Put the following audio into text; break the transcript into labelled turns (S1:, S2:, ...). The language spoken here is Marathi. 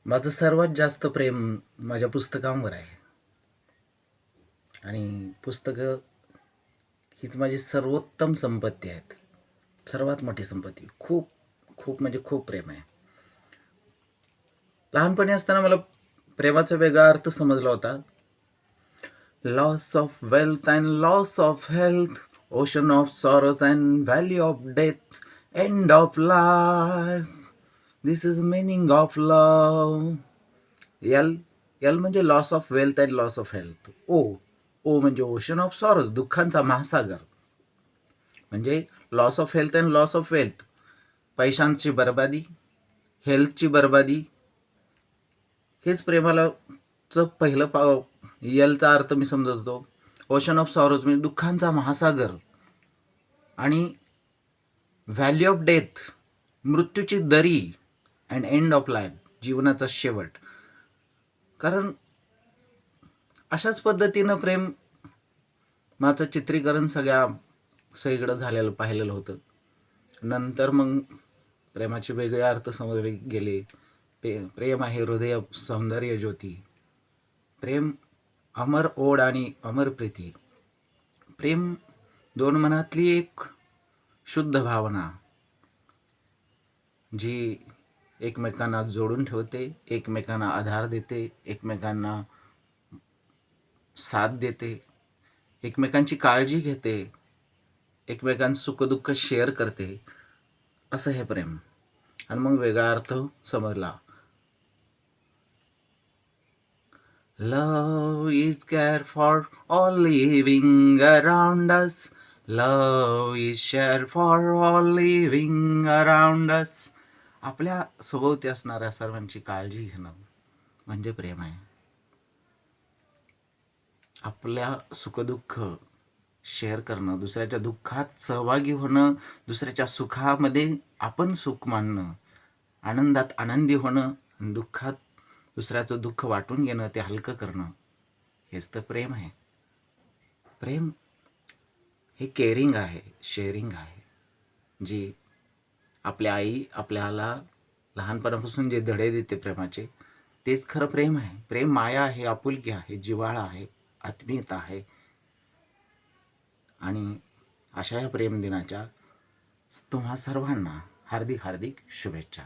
S1: माझं सर्वात जास्त प्रेम माझ्या पुस्तकांवर आहे आणि पुस्तकं हीच माझी सर्वोत्तम संपत्ती आहेत. सर्वात मोठी संपत्ती. खूप खूप म्हणजे खूप प्रेम आहे. लहानपणी असताना मला प्रेमाचा वेगळा अर्थ समजला होता. Loss of wealth and loss of health, ocean of sorrows and valley of death, end of life, this is meaning of love. L L म्हणजे loss of wealth and loss of health. O म्हणजे ओशन ऑफ सॉरोज, दुःखांचा महासागर. म्हणजे loss of health and loss of wealth, पैशांची बर्बादी, हेल्थची बर्बादी. हेच प्रेमाला पहिलं एलचा अर्थ मी समजत होतो. ओशन ऑफ सॉरोज म्हणजे दुःखांचा महासागर, आणि व्हॅल्यू ऑफ डेथ, मृत्यूची दरी, अँड एंड ऑफ लाईफ, जीवनाचा शेवट. कारण अशाच पद्धतीनं प्रेम माझं चित्रीकरण सगळीकडं झालेलं पाहिलेलं होतं. नंतर मग प्रेमाचे वेगळे अर्थ समजले गेले. प्रेम आहे हृदय सौंदर्य ज्योती. प्रेम अमर ओढ आणि अमर प्रीती. प्रेम दोन मनातली एक शुद्ध भावना, जी एकमेकांना जोडून ठेवते, एकमेकांना आधार देते, एकमेकांना साथ देते, एकमेकांची काळजी घेते, एकमेकांचं सुखदुःख शेअर करते. असं हे प्रेम. आणि मग वेगळा अर्थ समजला. Love is care for all living around us. Love is share for all living around us. आपल्या सभोवती असणाऱ्या सर्वांची काळजी घेणं म्हणजे प्रेम आहे. आपल्या सुखदुःख शेअर करणं, दुसऱ्याच्या दुःखात सहभागी होणं, दुसऱ्याच्या सुखामध्ये आपण सुख मानणं, आनंदात आनंदी होणं, आणि दुःखात दुसऱ्याचं दुःख वाटून घेणं, ते हलकं करणं, हेच तर प्रेम आहे. प्रेम हे केअरिंग आहे, शेअरिंग आहे. जी आपल्या आई आपल्याला लहानपणापासून जे धडे देते प्रेमाचे, तेच खरं प्रेम आहे. प्रेम माया आहे, आपुलकी आहे, जिव्हाळा आहे, आत्मीयता आहे. आणि अशा या प्रेम दिनाच्या तुम्हा सर्वांना हार्दिक हार्दिक शुभेच्छा.